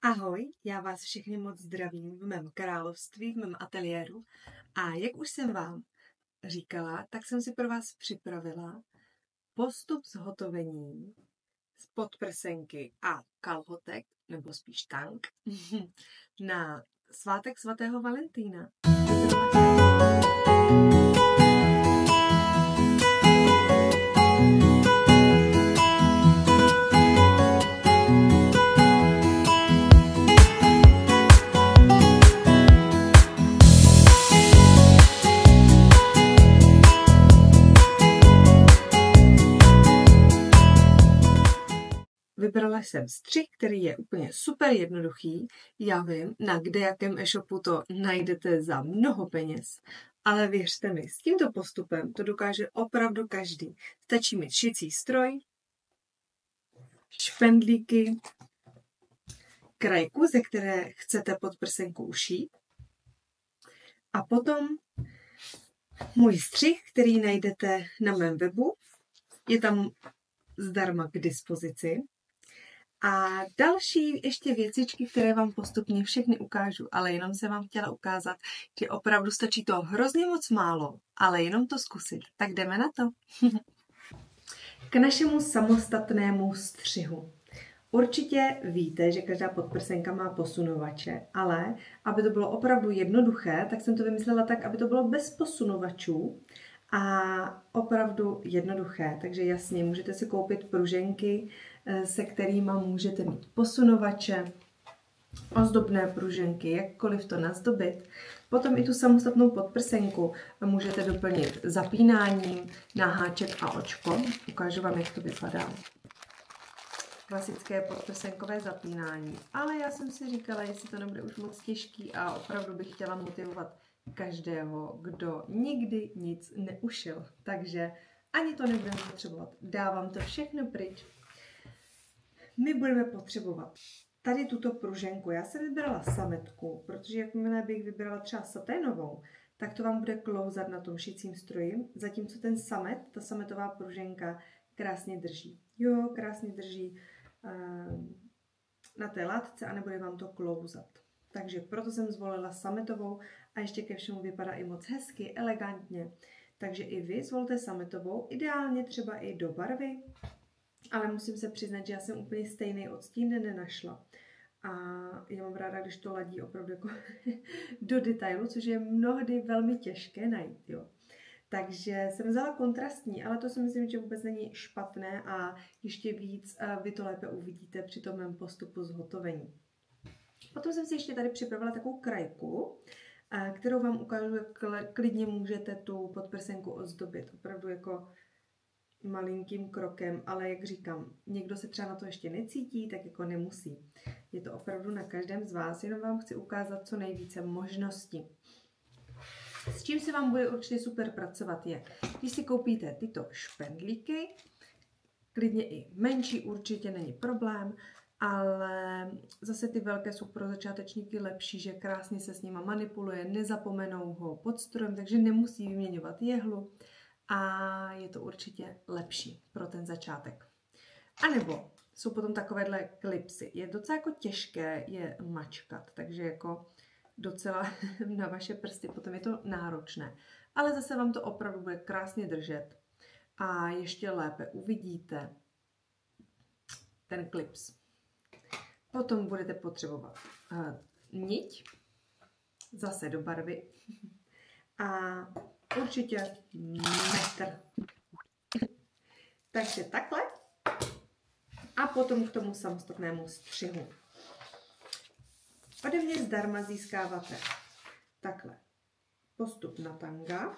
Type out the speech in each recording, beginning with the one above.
Ahoj, já vás všechny moc zdravím v mém království, v mém ateliéru. A jak už jsem vám říkala, tak jsem si pro vás připravila postup zhotovení z podprsenky a kalhotek, nebo spíš tank, na svátek svatého Valentína. Vybrala jsem střih, který je úplně super jednoduchý. Já vím, na kdejakém e-shopu to najdete za mnoho peněz. Ale věřte mi, s tímto postupem to dokáže opravdu každý. Stačí mít šicí stroj, špendlíky, krajku, ze které chcete podprsenku ušít. A potom můj střih, který najdete na mém webu. Je tam zdarma k dispozici. A další ještě věcičky, které vám postupně všechny ukážu, ale jenom jsem vám chtěla ukázat, že opravdu stačí to hrozně moc málo, ale jenom to zkusit. Tak jdeme na to. K našemu samostatnému střihu. Určitě víte, že každá podprsenka má posunovače, ale aby to bylo opravdu jednoduché, tak jsem to vymyslela tak, aby to bylo bez posunovačů a opravdu jednoduché. Takže jasně, můžete si koupit pruženky, se kterými můžete mít posunovače, ozdobné pruženky, jakkoliv to nazdobit. Potom i tu samostatnou podprsenku můžete doplnit zapínáním na háček a očko. Ukážu vám, jak to vypadá. Klasické podprsenkové zapínání. Ale já jsem si říkala, jestli to nebude už moc těžký a opravdu bych chtěla motivovat každého, kdo nikdy nic neušil. Takže ani to nebudeme potřebovat. Dávám to všechno pryč. My budeme potřebovat tady tuto pruženku. Já jsem vybrala sametku, protože jakmile bych vybrala třeba saténovou, tak to vám bude klouzat na tom šicím stroji, zatímco ten samet, ta sametová pruženka krásně drží. Jo, krásně drží na té látce a nebude vám to klouzat. Takže proto jsem zvolila sametovou a ještě ke všemu vypadá i moc hezky, elegantně. Takže i vy zvolte sametovou, ideálně třeba i do barvy, ale musím se přiznat, že já jsem úplně stejný odstín nenašla. A já mám ráda, když to ladí opravdu jako do detailu, což je mnohdy velmi těžké najít. Jo. Takže jsem vzala kontrastní, ale to si myslím, že vůbec není špatné a ještě víc vy to lépe uvidíte při tom mém postupu zhotovení. Potom jsem si ještě tady připravila takovou krajku, kterou vám ukážu, jak klidně můžete tu podprsenku ozdobit. Opravdu jako malinkým krokem, ale jak říkám, někdo se třeba na to ještě necítí, tak jako nemusí. Je to opravdu na každém z vás, jenom vám chci ukázat co nejvíce možností. S čím se vám bude určitě super pracovat je, když si koupíte tyto špendlíky, klidně i menší určitě není problém, ale zase ty velké jsou pro začátečníky lepší, že krásně se s nima manipuluje, nezapomenou ho pod strojem, takže nemusí vyměňovat jehlu a je to určitě lepší pro ten začátek. A nebo jsou potom takovéhle klipsy. Je docela jako těžké je mačkat, takže jako docela na vaše prsty, potom je to náročné. Ale zase vám to opravdu bude krásně držet a ještě lépe uvidíte ten klips. Potom budete potřebovat niť, zase do barvy a určitě metr. Takže takhle. A potom k tomu samostatnému střihu. Ode mě zdarma získáváte takhle postup na tanga,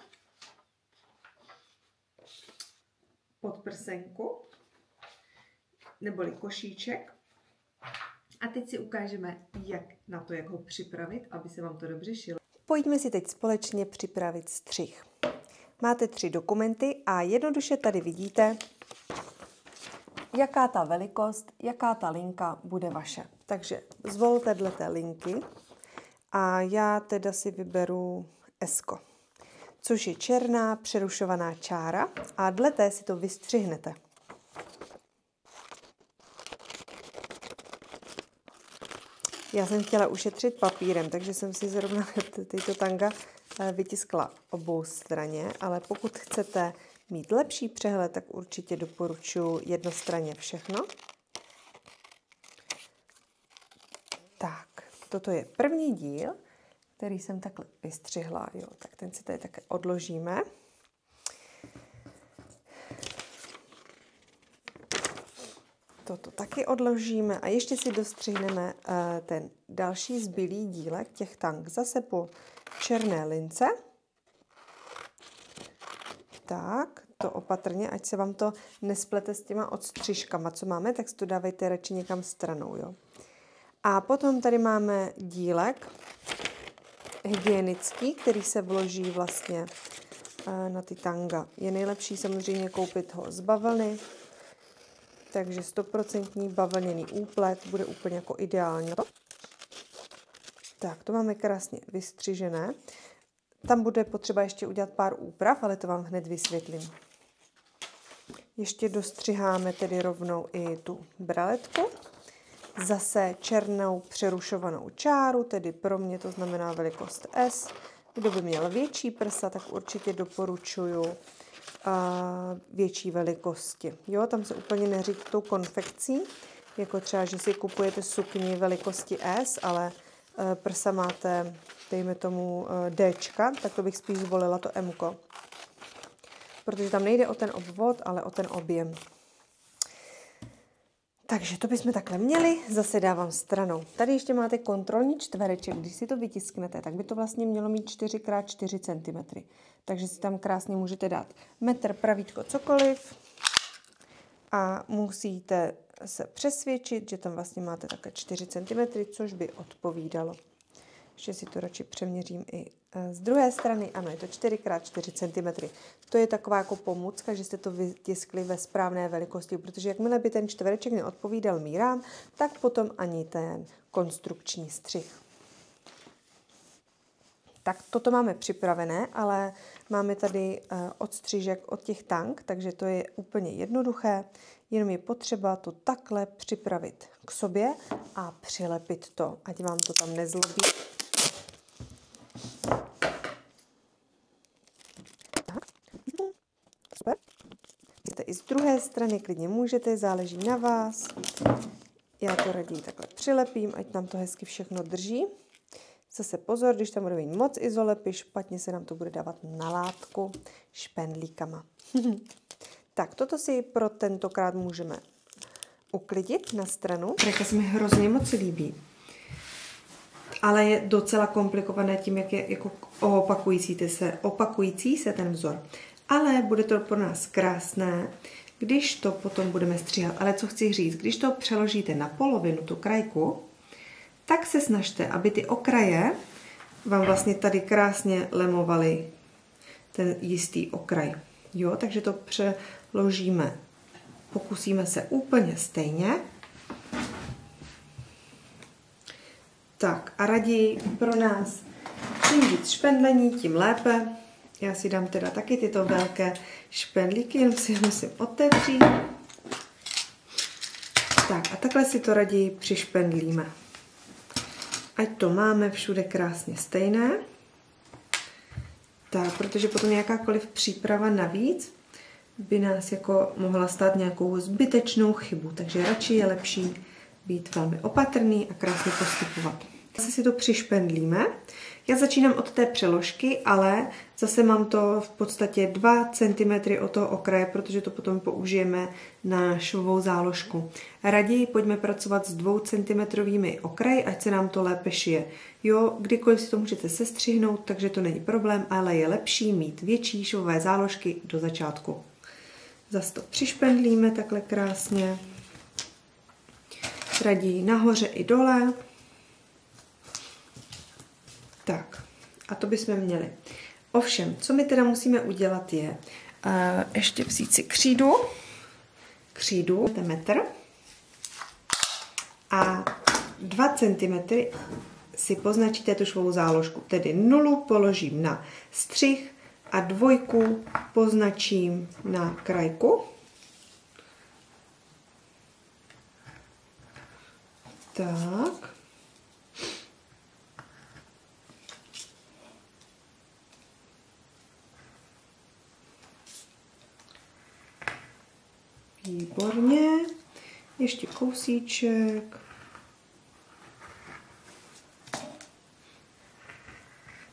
podprsenku, neboli košíček. A teď si ukážeme, jak ho připravit, aby se vám to dobře šilo. Pojďme si teď společně připravit střih. Máte 3 dokumenty a jednoduše tady vidíte, jaká ta velikost, jaká ta linka bude vaše. Takže zvolte dle linky a já teda si vyberu S-ko, což je černá přerušovaná čára a dle té si to vystřihnete. Já jsem chtěla ušetřit papírem, takže jsem si zrovna tyto tanga vytiskla obou straně, ale pokud chcete mít lepší přehled, tak určitě doporučuji jednostranně všechno. Tak, toto je první díl, který jsem takhle vystřihla. Jo, tak ten si tady také odložíme. Toto taky odložíme a ještě si dostřihneme ten další zbylý dílek těch tang zase po černé lince. Tak, to opatrně, ať se vám to nesplete s těma odstřižkama, co máme, tak si to dávejte radši někam stranou. Jo. A potom tady máme dílek hygienický, který se vloží vlastně na ty tanga. Je nejlepší samozřejmě koupit ho z bavlny, takže 100% bavlněný úplet bude úplně jako ideální. Tak, to máme krásně vystřižené. Tam bude potřeba ještě udělat pár úprav, ale to vám hned vysvětlím. Ještě dostřiháme tedy rovnou i tu braletku. Zase černou přerušovanou čáru, tedy pro mě to znamená velikost S. Kdo by měl větší prsa, tak určitě doporučuju větší velikosti. Jo, tam se úplně neřídí tou konfekcí, jako třeba, že si kupujete sukni velikosti S, ale prsa máte, dejme tomu Dčka, tak to bych spíš zvolila to Mko. Protože tam nejde o ten obvod, ale o ten objem. Takže to bychom takhle měli, zase dávám stranou. Tady ještě máte kontrolní čtvereček, když si to vytisknete, tak by to vlastně mělo mít 4x4 cm. Takže si tam krásně můžete dát metr, pravítko, cokoliv. A musíte se přesvědčit, že tam vlastně máte také 4 cm, což by odpovídalo. Ještě si to radši přeměřím i z druhé strany. Ano, je to 4x4 cm. To je taková jako pomůcka, že jste to vytiskli ve správné velikosti, protože jakmile by ten čtvereček neodpovídal mírám, tak potom ani ten konstrukční střih. Tak toto máme připravené, ale máme tady odstřižek od těch tang, takže to je úplně jednoduché. Jenom je potřeba to takhle připravit k sobě a přilepit to, ať vám to tam nezlobí. Super. I z druhé strany klidně můžete, záleží na vás. Já to raději takhle přilepím, ať nám to hezky všechno drží. Zase pozor, když tam bude mít moc izolepy, špatně se nám to bude dávat na látku špendlíkama. Tak, toto si pro tentokrát můžeme uklidit na stranu. Trajka se mi hrozně moc líbí, ale je docela komplikované tím, jak je jako opakující se ten vzor. Ale bude to pro nás krásné, když to potom budeme stříhat. Ale co chci říct, když to přeložíte na polovinu, tu krajku, tak se snažte, aby ty okraje vám vlastně tady krásně lemovaly ten jistý okraj. Jo, takže to přeložíme, pokusíme se úplně stejně. Tak a raději pro nás čím víc špendlení, tím lépe. Já si dám teda taky tyto velké špendlíky, jenom si je musím otevřít. Tak a takhle si to raději přišpendlíme. Ať to máme všude krásně stejné. Tak, protože potom jakákoliv příprava navíc by nás jako mohla stát nějakou zbytečnou chybu. Takže radši je lepší být velmi opatrný a krásně postupovat. Zase si to přišpendlíme. Já začínám od té přeložky, ale zase mám to v podstatě 2 cm od toho okraje, protože to potom použijeme na švovou záložku. Raději pojďme pracovat s 2 cm okraji, ať se nám to lépe šije. Jo, kdykoliv si to můžete sestřihnout, takže to není problém, ale je lepší mít větší švové záložky do začátku. Zase to přišpendlíme takhle krásně. Raději nahoře i dole. Tak, a to bychom měli. Ovšem, co my teda musíme udělat je ještě vzít si křídu, ten metr a 2 cm si poznačíte tu švou záložku, tedy 0 položím na střih a 2 poznačím na krajku. Tak. Výborně. Ještě kousíček.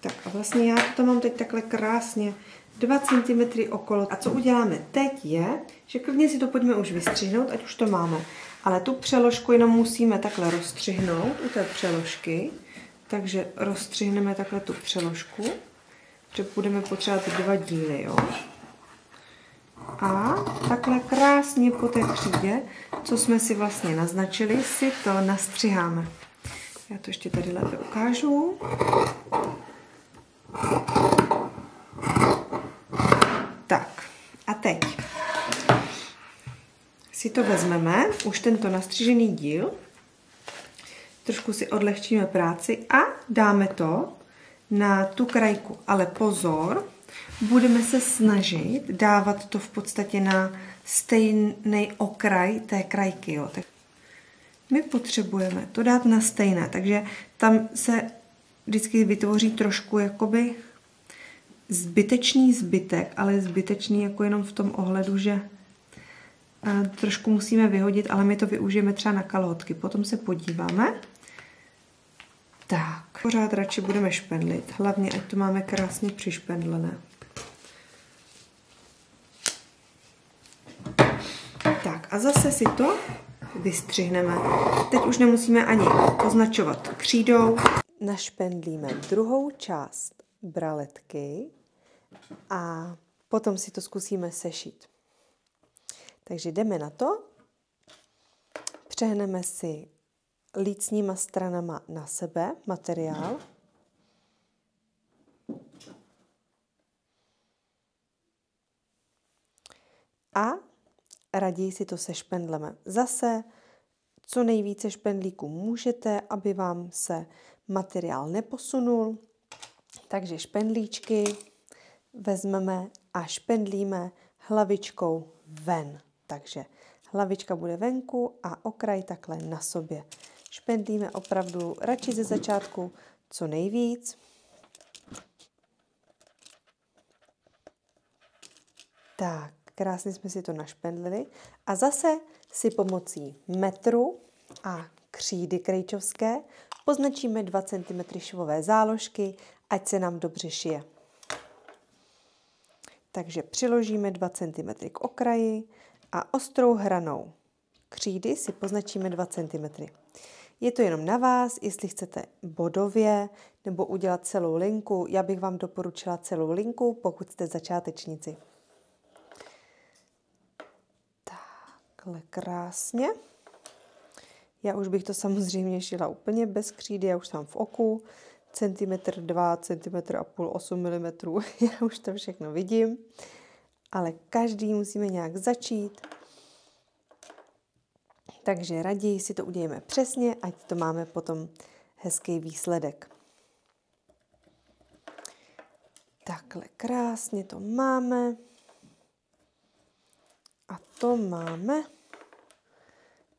Tak a vlastně já to mám teď takhle krásně 2 cm okolo. A co uděláme teď je, že klidně si to pojďme už vystřihnout, ať už to máme. Ale tu přeložku jenom musíme takhle rozstřihnout u té přeložky. Takže rozstřihneme takhle tu přeložku, že budeme potřebovat 2 díly, jo. A takhle krásně po té křídě, co jsme si vlastně naznačili, si to nastřiháme. Já to ještě tady lépe ukážu. Tak, a teď si to vezmeme, už tento nastřižený díl, trošku si odlehčíme práci a dáme to na tu krajku. Ale pozor, budeme se snažit dávat to v podstatě na stejný okraj té krajky. Jo. Tak my potřebujeme to dát na stejné, takže tam se vždycky vytvoří trošku jakoby zbytečný zbytek, ale zbytečný jako jenom v tom ohledu, že trošku musíme vyhodit, ale my to využijeme třeba na kalhotky. Potom se podíváme. Tak, pořád radši budeme špendlit, hlavně ať to máme krásně přišpendlené. Tak a zase si to vystřihneme. Teď už nemusíme ani označovat křídou. Našpendlíme druhou část braletky a potom si to zkusíme sešít. Takže jdeme na to, přehneme si lícníma stranama na sebe materiál. A raději si to sešpendleme. Zase co nejvíce špendlíků můžete, aby vám se materiál neposunul. Takže špendlíčky vezmeme a špendlíme hlavičkou ven. Takže hlavička bude venku a okraj takhle na sobě. Špendlíme opravdu radši ze začátku co nejvíc. Tak, krásně jsme si to našpendlili. A zase si pomocí metru a křídy krejčovské poznačíme 2 cm švové záložky, ať se nám dobře šije. Takže přiložíme 2 cm k okraji a ostrou hranou křídy si poznačíme 2 cm. Je to jenom na vás, jestli chcete bodově nebo udělat celou linku. Já bych vám doporučila celou linku, pokud jste začátečníci. Takhle krásně. Já už bych to samozřejmě šila úplně bez křídy, já už mám v oku. Centimetr 2, centimetr a půl, 8 mm. Já už to všechno vidím. Ale každý musíme nějak začít. Takže raději si to udějeme přesně, ať to máme potom hezký výsledek. Takhle krásně to máme. A to máme.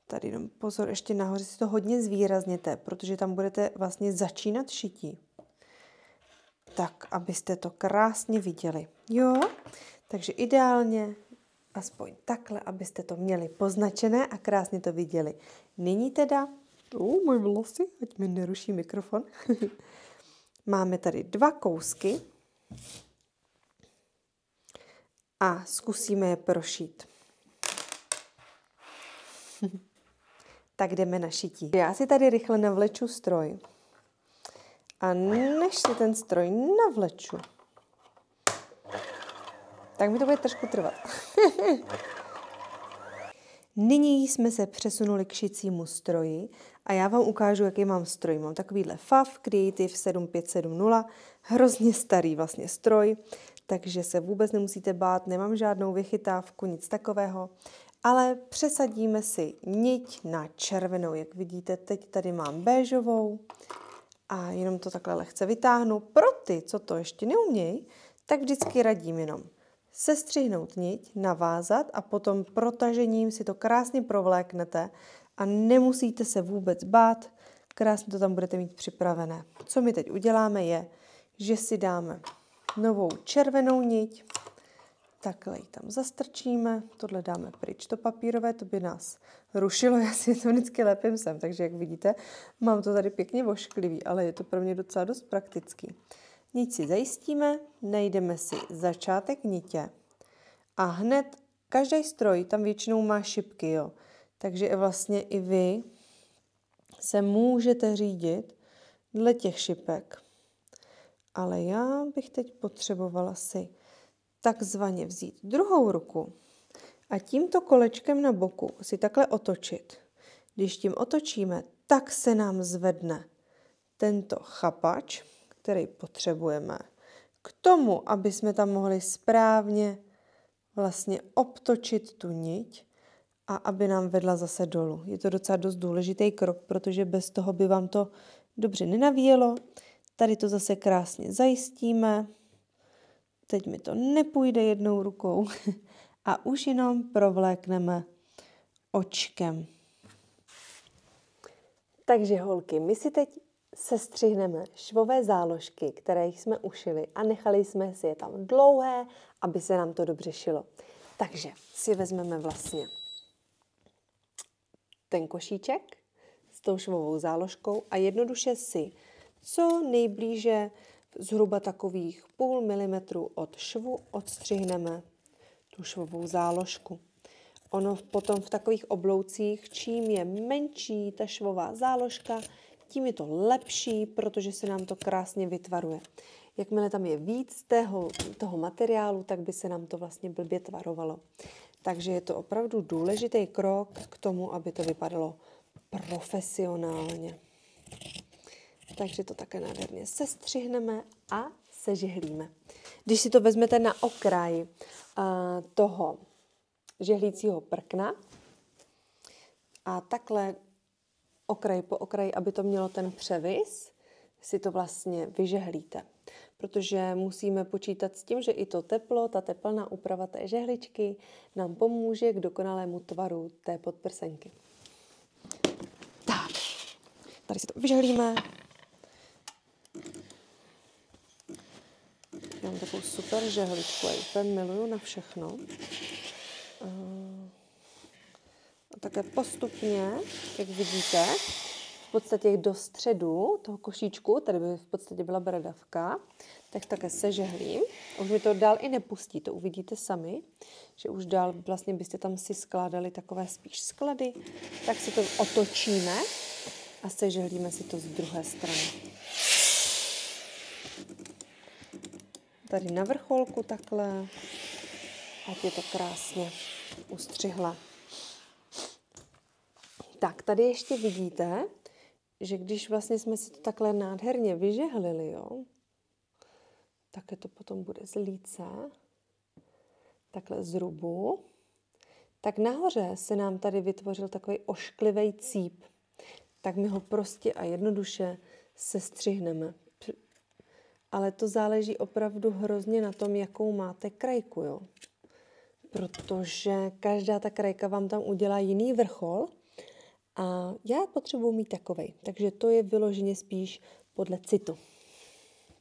Tady jenom pozor, ještě nahoře si to hodně zvýrazněte, protože tam budete vlastně začínat šití. Tak, abyste to krásně viděli. Jo? Takže ideálně aspoň takhle, abyste to měli poznačené a krásně to viděli. Nyní teda, můj vlasy, ať mi neruší mikrofon. Máme tady 2 kousky a zkusíme je prošít. Tak jdeme na šití. Já si tady rychle navleču stroj. A než si ten stroj navleču, tak mi to bude trošku trvat. Nyní jsme se přesunuli k šicímu stroji a já vám ukážu, jaký mám stroj. Mám takovýhle FAF Creative 7570, hrozně starý vlastně stroj, takže se vůbec nemusíte bát, nemám žádnou vychytávku, nic takového. Ale přesadíme si niť na červenou, jak vidíte, teď tady mám béžovou a jenom to takhle lehce vytáhnu. Pro ty, co to ještě neumějí, tak vždycky radím jenom sestřihnout niť, navázat a potom protažením si to krásně provléknete a nemusíte se vůbec bát, krásně to tam budete mít připravené. Co my teď uděláme je, že si dáme novou červenou niť, Takhle ji tam zastrčíme, tohle dáme pryč, to papírové, to by nás rušilo, já si to vždycky lepím sem, takže jak vidíte, mám to tady pěkně vošklivý, ale je to pro mě docela dost praktický. Niť si zajistíme, najdeme si začátek nitě a hned každý stroj tam většinou má šipky, jo. Takže vlastně i vy se můžete řídit dle těch šipek. Ale já bych teď potřebovala si takzvaně vzít druhou ruku a tímto kolečkem na boku si takhle otočit. Když tím otočíme, tak se nám zvedne tento chapač, který potřebujeme k tomu, aby jsme tam mohli správně vlastně obtočit tu niť a aby nám vedla zase dolů. Je to docela dost důležitý krok, protože bez toho by vám to dobře nenavíjelo. Tady to zase krásně zajistíme. Teď mi to nepůjde jednou rukou a už jenom provlékneme očkem. Takže holky, my si teď sestřihneme švové záložky, které jsme ušili a nechali jsme si je tam dlouhé, aby se nám to dobře šilo. Takže si vezmeme vlastně ten košíček s tou švovou záložkou a jednoduše si co nejblíže zhruba takových 0,5 milimetru od švu odstřihneme tu švovou záložku. Ono potom v takových obloucích, čím je menší ta švová záložka, tím je to lepší, protože se nám to krásně vytvaruje. Jakmile tam je víc toho materiálu, tak by se nám to vlastně blbě tvarovalo. Takže je to opravdu důležitý krok k tomu, aby to vypadalo profesionálně. Takže to také nádherně sestřihneme a sežehlíme. Když si to vezmete na okraj toho žehlícího prkna a takhle okraj po okraji, aby to mělo ten převis, si to vlastně vyžehlíte. Protože musíme počítat s tím, že i to teplo, ta teplná úprava té žehličky nám pomůže k dokonalému tvaru té podprsenky. Tak, tady si to vyžehlíme. Mám takovou super žehličku, já ji úplně miluju na všechno. A také postupně, jak vidíte, v podstatě do středu toho košíčku, tady by v podstatě byla bradavka, tak také sežehlím. Už mi to dál i nepustí, to uvidíte sami, že už dál vlastně byste tam si skládali takové spíš sklady, tak si to otočíme a sežehlíme si to z druhé strany. Tady na vrcholku takhle, ať je to krásně ustřihla. Tak, tady ještě vidíte, že když vlastně jsme si to takhle nádherně vyžehlili, jo, tak to potom bude z líce, takhle z rubu, tak nahoře se nám tady vytvořil takový ošklivý cíp. Tak my ho prostě a jednoduše sestřihneme. Ale to záleží opravdu hrozně na tom, jakou máte krajku, jo. Protože každá ta krajka vám tam udělá jiný vrchol a já potřebuji mít takovej. Takže to je vyloženě spíš podle citu.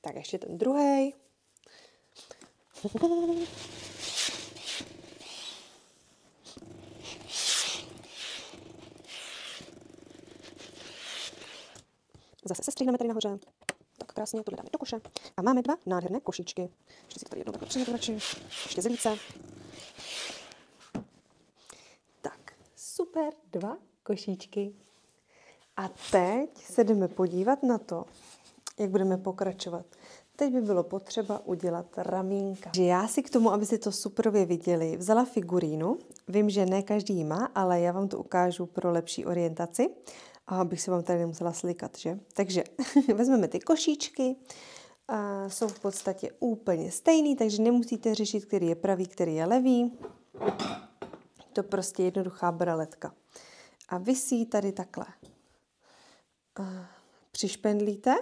Tak ještě ten druhej. Zase sestřihneme tady nahoře. Tak krásně, tohle dáme do koše. A máme dva nádherné košíčky. Ještě si tady jednou takhle přijdu radši. Ještě z líce. Tak, super, dva košíčky. A teď se jdeme podívat na to, jak budeme pokračovat. Teď by bylo potřeba udělat ramínka. Já si k tomu, aby si to superově viděli, vzala figurínu. Vím, že ne každý ji má, ale já vám to ukážu pro lepší orientaci. A abych se vám tady nemusela slikat, že? Takže vezmeme ty košíčky. Jsou v podstatě úplně stejný, takže nemusíte řešit, který je pravý, který je levý. To prostě jednoduchá braletka. A vy si ji tady takhle přišpendlíte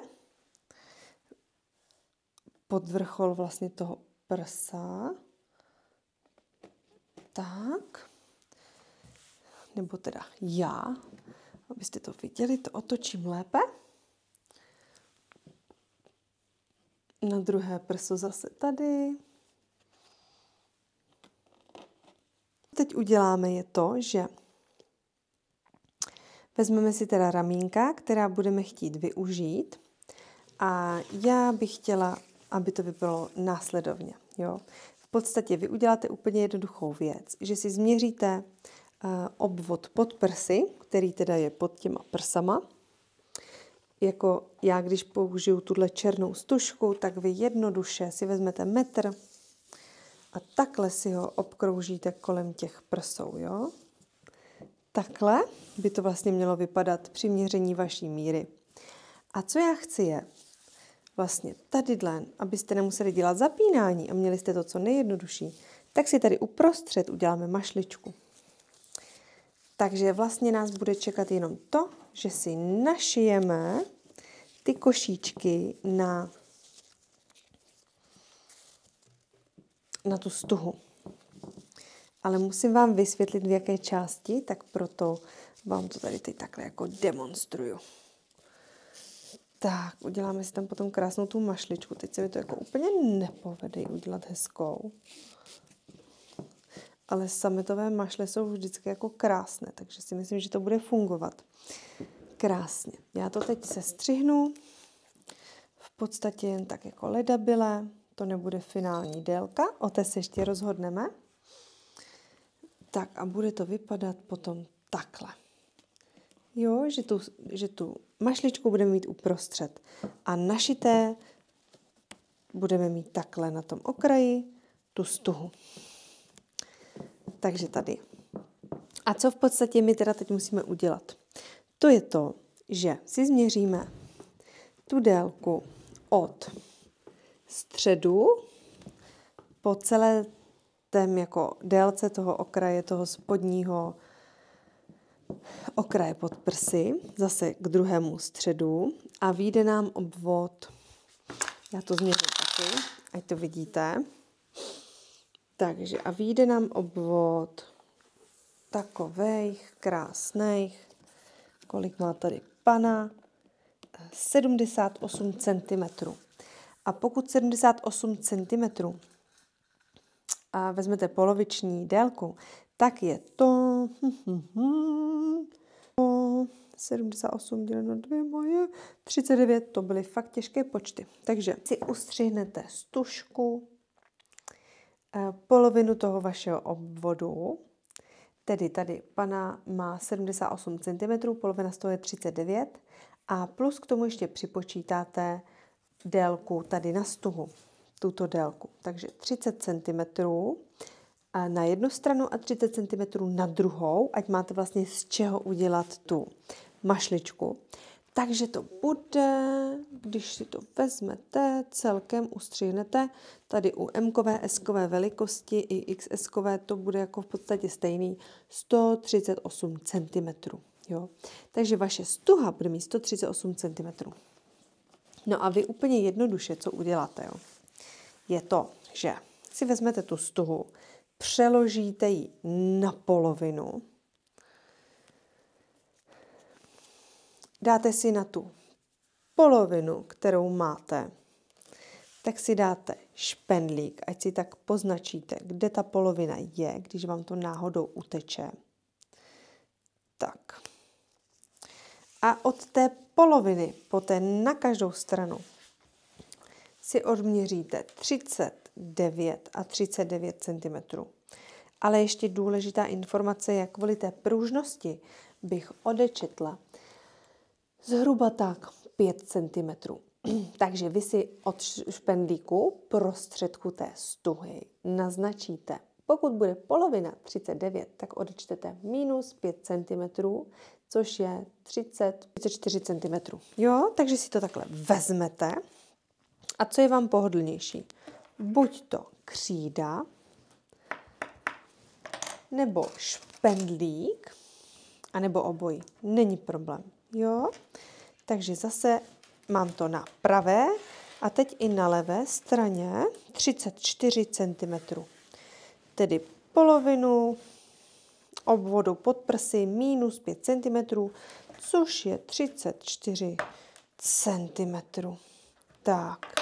pod vrchol vlastně toho prsa. Tak. Nebo teda já, abyste to viděli, to otočím lépe. Na druhé prso zase tady. Teď uděláme je to, že vezmeme si teda ramínka, která budeme chtít využít a já bych chtěla, aby to vypadalo následovně. Jo? V podstatě vy uděláte úplně jednoduchou věc, že si změříte obvod pod prsy, který teda je pod těma prsama. Jako já, když použiju tuhle černou stužku, tak vy jednoduše si vezmete metr a takhle si ho obkroužíte kolem těch prsou. Jo? Takhle by to vlastně mělo vypadat při měření vaší míry. A co já chci je vlastně tadyhle, abyste nemuseli dělat zapínání a měli jste to co nejjednodušší, tak si tady uprostřed uděláme mašličku. Takže vlastně nás bude čekat jenom to, že si našijeme ty košíčky na tu stuhu. Ale musím vám vysvětlit, v jaké části, tak proto vám to tady teď takhle jako demonstruju. Tak, uděláme si tam potom krásnou tu mašličku. Teď se mi to jako úplně nepovede udělat hezkou. Ale sametové mašle jsou vždycky jako krásné, takže si myslím, že to bude fungovat krásně. Já to teď sestřihnu. V podstatě jen tak jako ledabyle. To nebude finální délka, o té se ještě rozhodneme. Tak a bude to vypadat potom takhle. Jo, že tu mašličku budeme mít uprostřed a našité budeme mít takhle na tom okraji tu stuhu. Takže tady. A co v podstatě my teda teď musíme udělat? To je to, že si změříme tu délku od středu po celé tém jako délce toho okraje, toho spodního okraje pod prsy, zase k druhému středu a vyjde nám obvod, já to změřím taky, ať to vidíte, takže a vyjde nám obvod takovejch krásných, kolik má tady pana, 78 cm. A pokud 78 cm a vezmete poloviční délku, tak je to 78 děleno 2 moje 39, to byly fakt těžké počty. Takže si ustřihnete stužku, polovinu toho vašeho obvodu, tedy tady pana má 78 cm, polovina z toho je 39 a plus k tomu ještě připočítáte délku tady na stuhu, tuto délku. Takže 30 cm na jednu stranu a 30 cm na druhou, ať máte vlastně z čeho udělat tu mašličku. Takže to bude, když si to vezmete, celkem ustřihnete, tady u M-kové, S-kové velikosti i XS-kové to bude jako v podstatě stejný 138 cm. Jo? Takže vaše stuha bude mít 138 cm. No a vy úplně jednoduše, co uděláte, jo? Je to, že si vezmete tu stuhu, přeložíte ji na polovinu, dáte si na tu polovinu, kterou máte, tak si dáte špendlík, ať si tak poznačíte, kde ta polovina je, když vám to náhodou uteče. Tak. A od té poloviny, poté na každou stranu, si odměříte 39 a 39 cm. Ale ještě důležitá informace je, kvůli té pružnosti bych odečetla zhruba tak 5 cm. Takže vy si od špendlíku prostředku té stuhy naznačíte. Pokud bude polovina 39, tak odečtete minus 5 cm, což je 34 cm. Jo, takže si to takhle vezmete. A co je vám pohodlnější? Buď to křída, nebo špendlík, anebo obojí. Není problém. Jo? Takže zase mám to na pravé a teď i na levé straně 34 cm. Tedy polovinu obvodu pod prsy minus 5 cm, což je 34 cm. Tak.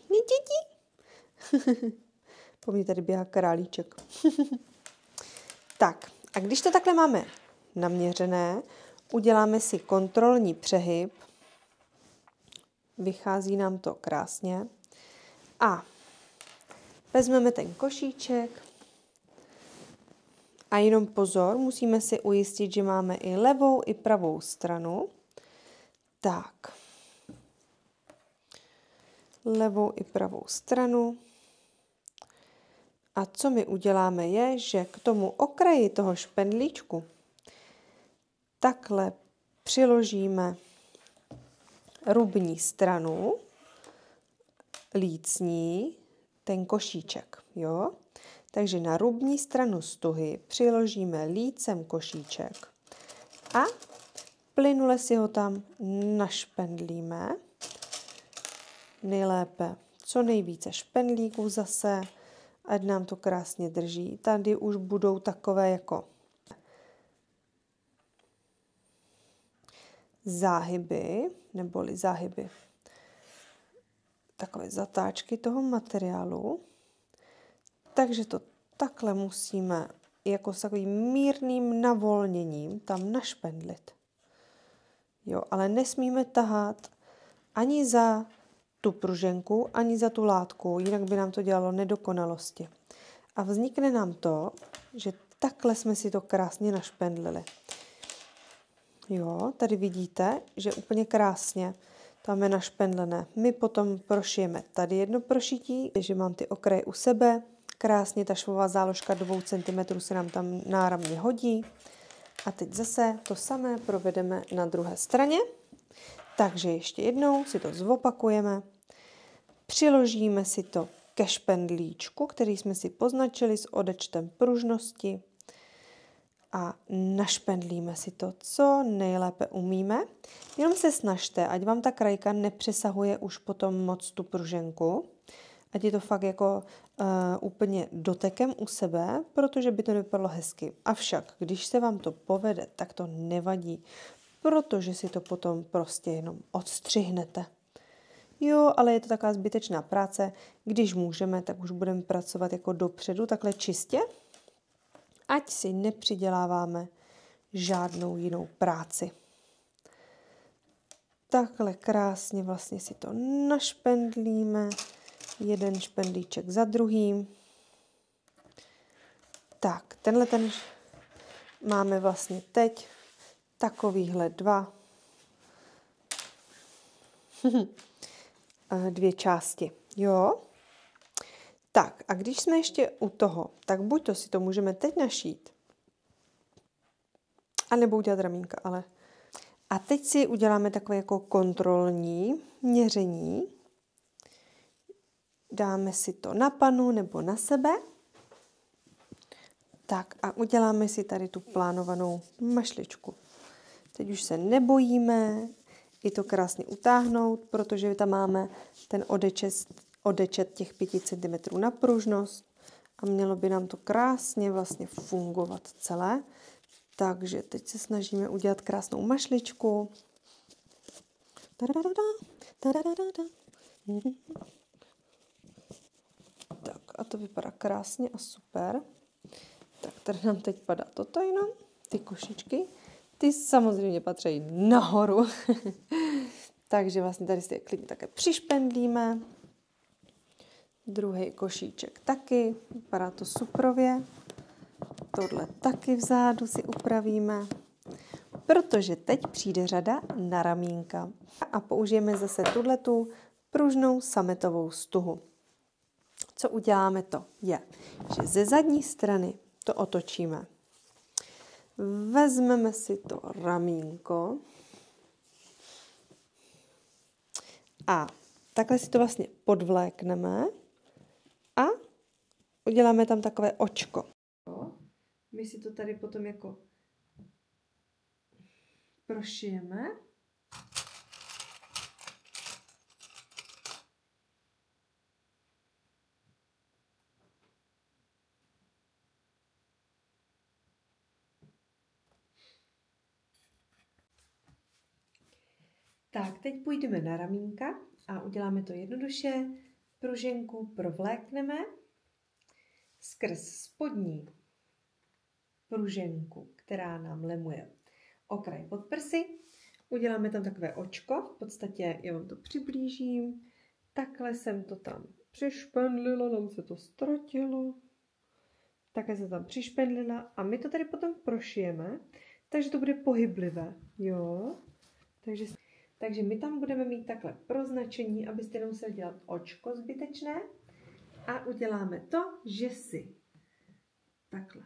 Děti. Po mně tady běhá králíček. Tak, a když to takhle máme naměřené, uděláme si kontrolní přehyb. Vychází nám to krásně. A vezmeme ten košíček a jenom pozor, musíme si ujistit, že máme i levou, i pravou stranu. Tak. Levou i pravou stranu. A co my uděláme je, že k tomu okraji toho špendlíčku takhle přiložíme rubní stranu, lícní, ten košíček, jo? Takže na rubní stranu stuhy přiložíme lícem košíček a plynule si ho tam našpendlíme. Nejlépe co nejvíce špendlíků zase, ať nám to krásně drží. Tady už budou takové jako záhyby, neboli záhyby, takové zatáčky toho materiálu. Takže to takhle musíme jako s takovým mírným navolněním tam našpendlit. Jo, ale nesmíme tahat ani za tu pruženku, ani za tu látku, jinak by nám to dělalo nedokonalosti. A vznikne nám to, že takhle jsme si to krásně našpendlili. Jo, tady vidíte, že úplně krásně tam je našpendlené. My potom prošijeme tady jedno prošití, že mám ty okraje u sebe. Krásně ta švová záložka 2 cm se nám tam náramně hodí. A teď zase to samé provedeme na druhé straně. Takže ještě jednou si to zopakujeme. Přiložíme si to ke špendlíčku, který jsme si poznačili s odečtem pružnosti. A našpendlíme si to, co nejlépe umíme. Jenom se snažte, ať vám ta krajka nepřesahuje už potom moc tu pruženku. Ať je to fakt jako úplně dotekem u sebe, protože by to nevypadalo hezky. Avšak, když se vám to povede, tak to nevadí, protože si to potom prostě jenom odstřihnete. Jo, ale je to taková zbytečná práce. Když můžeme, tak už budeme pracovat jako dopředu, takhle čistě. Ať si nepřiděláváme žádnou jinou práci. Takhle krásně vlastně si to našpendlíme. Jeden špendlíček za druhým. Tak, tenhle máme vlastně teď takovýhle dvě části. Jo? Tak, a když jsme ještě u toho, tak buď to si to můžeme teď našít, anebo udělat ramínka, ale... A teď si uděláme takové jako kontrolní měření. Dáme si to na panu nebo na sebe. Tak a uděláme si tady tu plánovanou mašličku. Teď už se nebojíme i to krásně utáhnout, protože tam máme ten odečet těch 5 cm na pružnost a mělo by nám to krásně vlastně fungovat celé. Takže teď se snažíme udělat krásnou mašličku. Tak a to vypadá krásně a super. Tak tady nám teď padá toto jenom, ty košičky. Ty samozřejmě patří nahoru. Takže vlastně tady si je klidně také přišpendlíme. Druhý košíček taky, vypadá to suprově. Tohle taky vzadu si upravíme, protože teď přijde řada na ramínka. A použijeme zase tuhletu pružnou sametovou stuhu. Co uděláme to je, že ze zadní strany to otočíme. Vezmeme si to ramínko a takhle si to vlastně podvlékneme a uděláme tam takové očko. My si to tady potom jako prošijeme. Tak, teď půjdeme na ramínka a uděláme to jednoduše. Pruženku provlékneme skrz spodní pruženku, která nám lemuje okraj podprsy. Uděláme tam takové očko, v podstatě já vám to přiblížím. Takhle jsem to tam přišpendlila, nám se to ztratilo. Takhle se tam přišpendlila a my to tady potom prošijeme, takže to bude pohyblivé. Jo? Takže my tam budeme mít takhle proznačení, abyste nemuseli dělat očko zbytečné. A uděláme to, že si takhle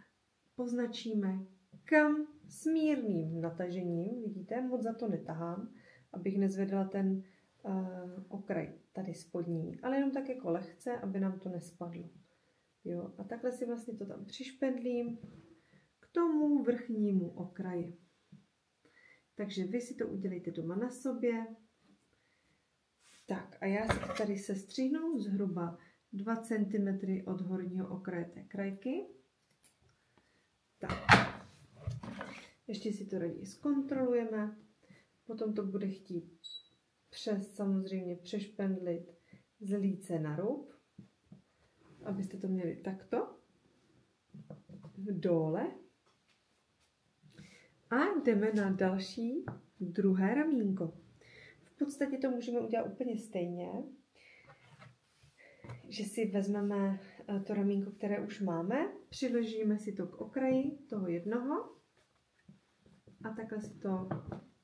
poznačíme, kam s mírným natažením, vidíte, moc za to netahám, abych nezvedla ten okraj tady spodní, ale jenom tak jako lehce, aby nám to nespadlo. Jo, a takhle si vlastně to tam přišpendlím k tomu vrchnímu okraji. Takže vy si to udělejte doma na sobě. Tak a já si to tady sestřihnu zhruba 2 cm od horního okraje té krajky. Tak. Ještě si to raději zkontrolujeme. Potom to bude chtít samozřejmě přešpendlit z líce na rub, abyste to měli takto dole. A jdeme na další, druhé ramínko. V podstatě to můžeme udělat úplně stejně, že si vezmeme to ramínko, které už máme, přiložíme si to k okraji toho jednoho a takhle si to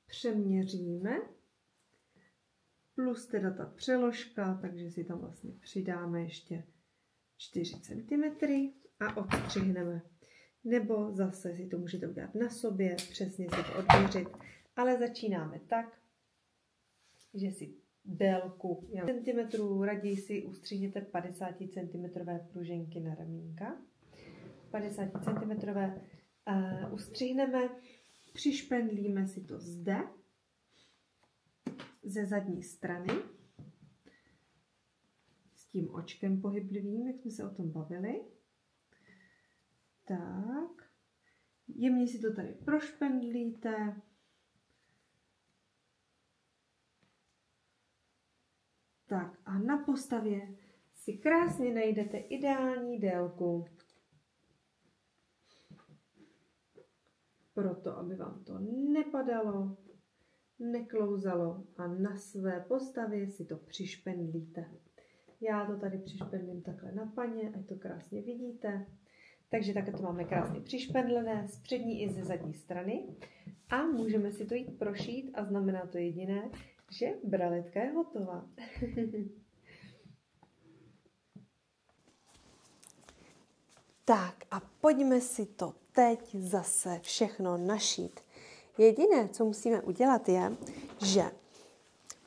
přeměříme. Plus teda ta přeložka, takže si tam vlastně přidáme ještě 4 cm a odstřihneme. Nebo zase si to můžete udělat na sobě, přesně si to odměřit, ale začínáme tak, že si délku centimetrů, raději si ustřihněte 50 cm pruženky na ramínka. 50 cm ustřihneme, přišpendlíme si to zde, ze zadní strany, s tím očkem pohyblivým, jak jsme se o tom bavili. Tak, jemně si to tady prošpendlíte. Tak a na postavě si krásně najdete ideální délku. Proto, aby vám to nepadalo, neklouzalo a na své postavě si to přišpendlíte. Já to tady přišpendlím takhle na paně, ať to krásně vidíte. Takže takhle to máme krásně přišpendlené z přední i ze zadní strany. A můžeme si to jít prošít a znamená to jediné, že braletka je hotová. Tak a pojďme si to teď zase všechno našít. Jediné, co musíme udělat, je, že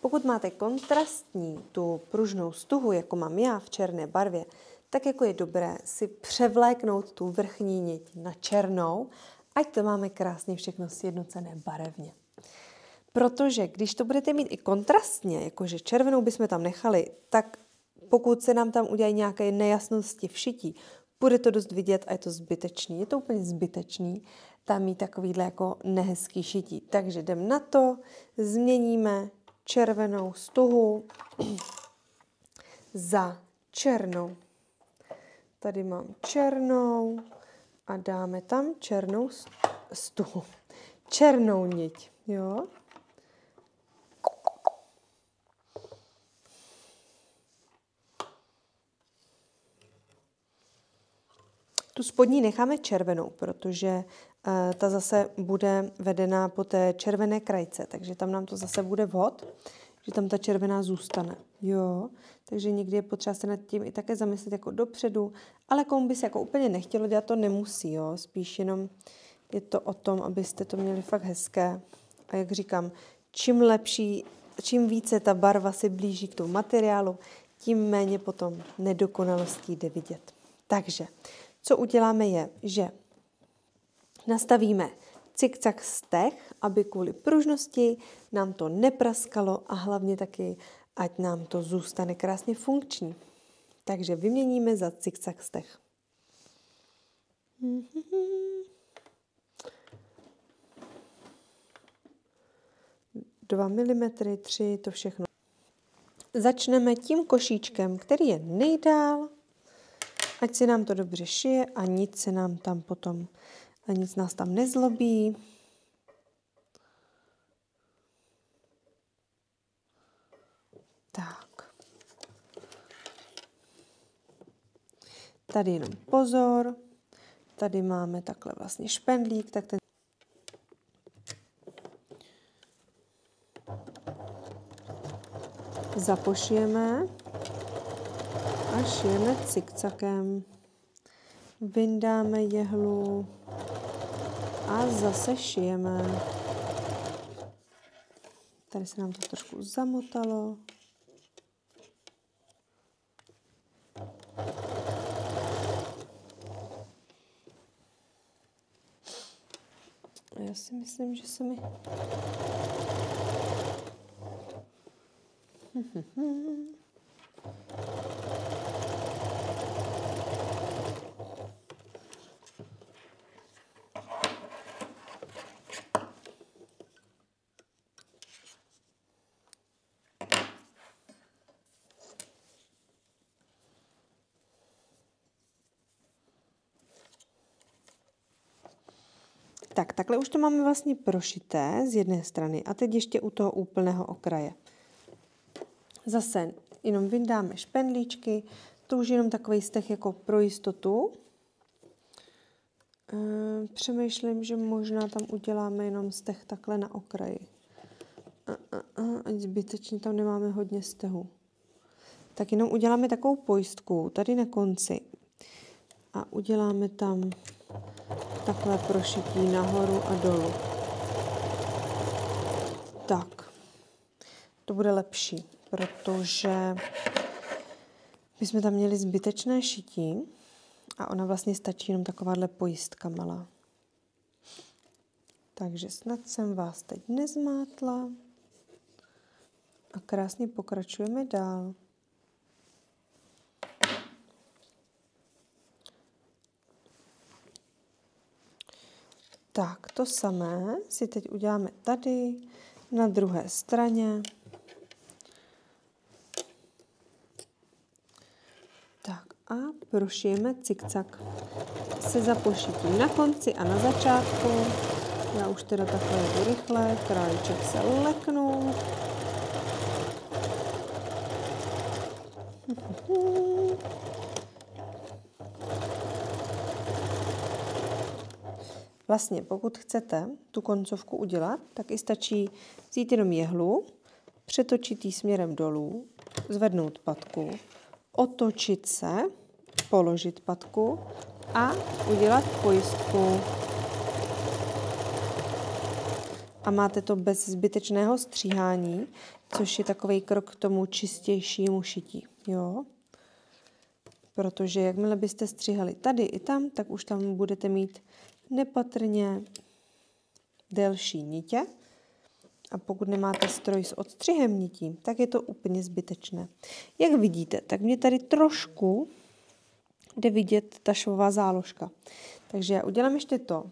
pokud máte kontrastní tu pružnou stuhu, jako mám já v černé barvě, tak jako je dobré si převléknout tu vrchní niť na černou, ať to máme krásně všechno sjednocené barevně. Protože když to budete mít i kontrastně, jakože červenou bychom tam nechali, tak pokud se nám tam udělají nějaké nejasnosti v šití, bude to dost vidět a je to zbytečný. Je to úplně zbytečný tam mít takovýhle jako nehezký šití. Takže jdem na to, změníme červenou stuhu za černou. Tady mám černou a dáme tam černou stuhu. Černou niť, jo? Tu spodní necháme červenou, protože ta zase bude vedená po té červené krajce, takže tam nám to zase bude vhod, že tam ta červená zůstane. Jo, takže někdy je potřeba se nad tím i také zamyslet jako dopředu, ale komu by se jako úplně nechtělo dělat, to nemusí, jo, spíš jenom je to o tom, abyste to měli fakt hezké. A jak říkám, čím lepší, čím více ta barva se blíží k tomu materiálu, tím méně potom nedokonalostí jde vidět. Takže co uděláme je, že nastavíme cikcak steh, aby kvůli pružnosti nám to nepraskalo a hlavně taky, ať nám to zůstane krásně funkční. Takže vyměníme za cikcak steh. 2 mm, 3, to všechno. Začneme tím košíčkem, který je nejdál. ať se nám to dobře šije a nic se nám tam potom, a nic nás tam nezlobí. Tak. Tady jenom pozor. Tady máme takhle vlastně špendlík, tak ten zapošijeme a šijeme cikcakem. Vyndáme jehlu a zase šijeme. Tady se nám to trošku zamotalo. Já si myslím, že se mi... Tak, takhle už to máme vlastně prošité z jedné strany a teď ještě u toho úplného okraje. Zase jenom vyndáme špendlíčky, to už jenom takový steh jako pro jistotu. Přemýšlím, že možná tam uděláme jenom steh takhle na okraji. Ať zbytečně tam nemáme hodně stehu. Tak jenom uděláme takovou pojistku tady na konci a uděláme tam takhle prošití nahoru a dolů. Tak, to bude lepší, protože my jsme tam měli zbytečné šití a ona vlastně stačí jenom takováhle pojistka malá. Takže snad jsem vás teď nezmátla a krásně pokračujeme dál. Tak, to samé si teď uděláme tady, na druhé straně. Tak a prošijeme cikcak se zapošitím na konci a na začátku. Já už teda takhle jdu rychle, králíček se leknul. Vlastně, pokud chcete tu koncovku udělat, tak i stačí vzít jenom jehlu, přetočit ji směrem dolů, zvednout patku, otočit se, položit patku a udělat pojistku. A máte to bez zbytečného stříhání, což je takový krok k tomu čistějšímu šití. Jo? Protože jakmile byste stříhali tady i tam, tak už tam budete mít nepatrně delší nitě. A pokud nemáte stroj s odstřihem nití, tak je to úplně zbytečné. Jak vidíte, tak mě tady trošku jde vidět ta švová záložka. Takže já udělám ještě to,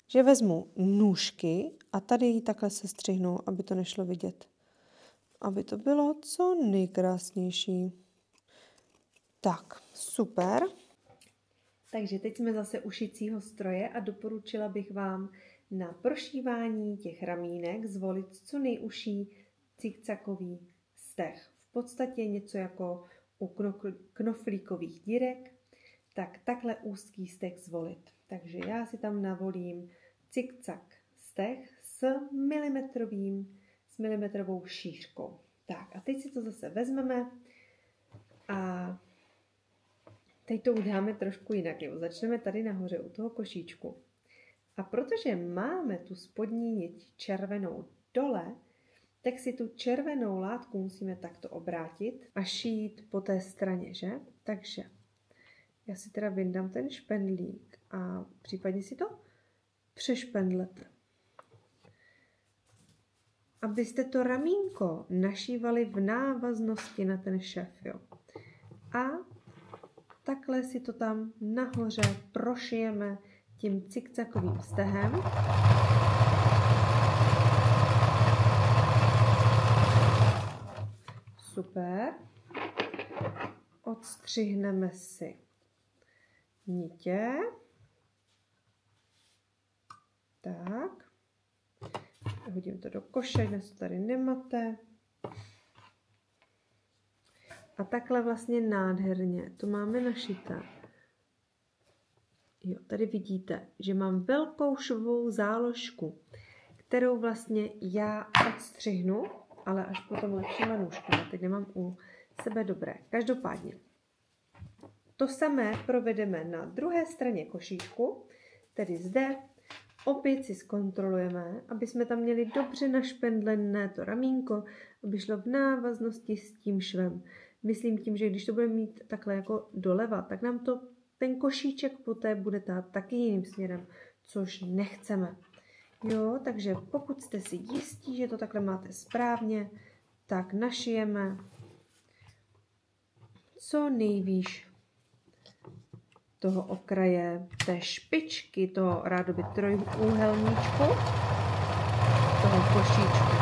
že vezmu nůžky a tady ji takhle sestřihnu, aby to nešlo vidět. Aby to bylo co nejkrásnější. Tak, super. Takže teď jsme zase u šicího stroje a doporučila bych vám na prošívání těch ramínek zvolit co nejužší cikcakový steh. V podstatě něco jako u knoflíkových dírek, tak takhle úzký steh zvolit. Takže já si tam navolím cikcak steh s milimetrovou šířkou. Tak a teď si to zase vezmeme a teď to uděláme trošku jinak. Začneme tady nahoře u toho košíčku. A protože máme tu spodní niť červenou dole, tak si tu červenou látku musíme takto obrátit a šít po té straně, že? Takže já si teda vyndám ten špendlík a případně si to přešpendlete. Abyste to ramínko našívali v návaznosti na ten šef, jo. A takhle si to tam nahoře prošijeme tím cikcakovým stehem. Super. odstřihneme si nitě. Tak. Hodím to do koše, dnes to tady nemate. A takhle vlastně nádherně to máme našité. Jo, tady vidíte, že mám velkou švovou záložku, kterou vlastně já odstřihnu, ale až potom lepšíma nůžkama. Teď nemám u sebe dobré. Každopádně. To samé provedeme na druhé straně košíčku, tedy zde. Opět si zkontrolujeme, aby jsme tam měli dobře našpendlené to ramínko, aby šlo v návaznosti s tím švem. Myslím tím, že když to budeme mít takhle jako doleva, tak nám to ten košíček poté bude tát taky jiným směrem, což nechceme. Jo, takže pokud jste si jistí, že to takhle máte správně, tak našijeme co nejvýš toho okraje té špičky, toho rádoby trojúhelníčku, toho košíčku.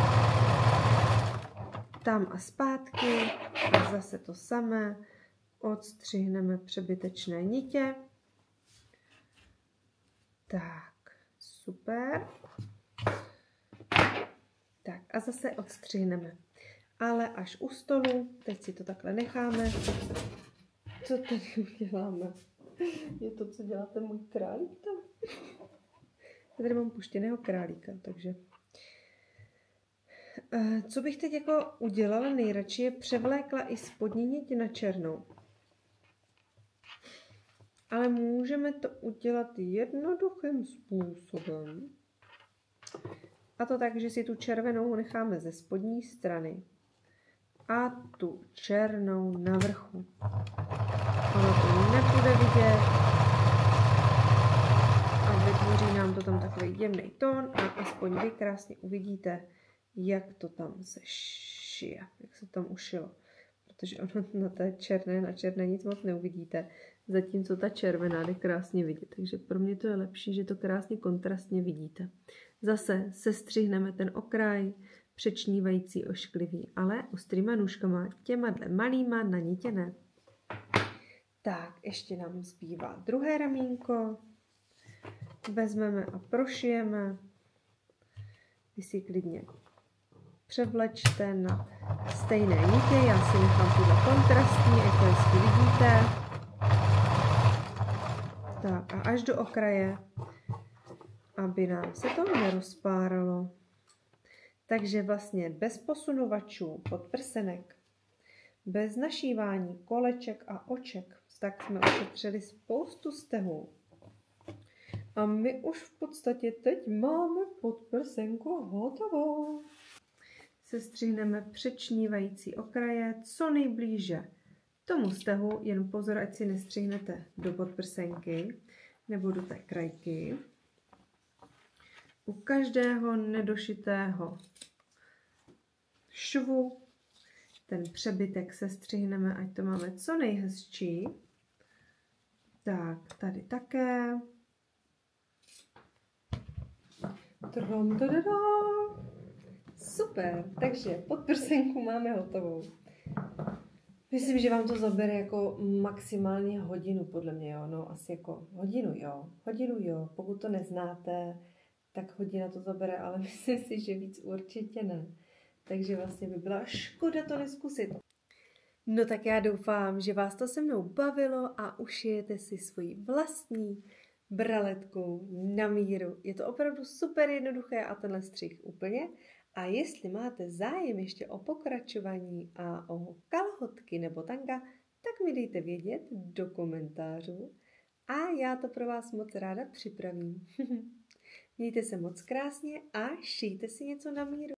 Tam a zpátky a zase to samé. Odstřihneme přebytečné nitě. Tak, super. Tak a zase odstřihneme. Ale až u stolu, teď si to takhle necháme. Co tady uděláme? Je to, co děláte můj králík tam? Já tady mám puštěného králíka, takže... Co bych teď jako udělala nejradši, je převlékla i spodní niť na černou. Ale můžeme to udělat jednoduchým způsobem. A to tak, že si tu červenou necháme ze spodní strany a tu černou na vrchu. Ono to nepůjde vidět a vytvoří nám to tam takový jemný tón a aspoň vy krásně uvidíte, jak to tam se šije, jak se tam ušilo. Protože ono na té na černé nic moc neuvidíte, zatímco ta červená jde krásně vidět. Takže pro mě to je lepší, že to krásně kontrastně vidíte. Zase sestřihneme ten okraj, přečnívající ošklivý, ale ostrýma nůžkama, těma malýma na nitě ne. Tak, ještě nám zbývá druhé ramínko. Vezmeme a prošijeme. Vy si klidně převlečte na stejné nitě. Já si nechám tuhle kontrastní, jak to hezky vidíte. Tak a až do okraje, aby nám se to nerozpáralo. Takže vlastně bez posunovačů podprsenek, bez našívání koleček a oček, tak jsme ušetřili spoustu stehů. A my už v podstatě teď máme podprsenku hotovou. Sestřihneme přečnívající okraje co nejblíže tomu stehu, jen pozor, ať si nestřihnete do podprsenky nebo do té krajky. U každého nedošitého švu ten přebytek sestřihneme, ať to máme co nejhezčí. Tak, tady také. Super, takže podprsenku máme hotovou. Myslím, že vám to zabere jako maximálně hodinu, podle mě, jo. No, asi jako hodinu, jo. Pokud to neznáte, tak hodina to zabere, ale myslím si, že víc určitě ne. Takže vlastně by byla škoda to neskusit. No tak já doufám, že vás to se mnou bavilo a ušijete si svoji vlastní braletku na míru. Je to opravdu super jednoduché a tenhle střih úplně. A jestli máte zájem ještě o pokračování a o kalhotky nebo tanga, tak mi dejte vědět do komentářů a já to pro vás moc ráda připravím. Mějte se moc krásně a šijte si něco na míru.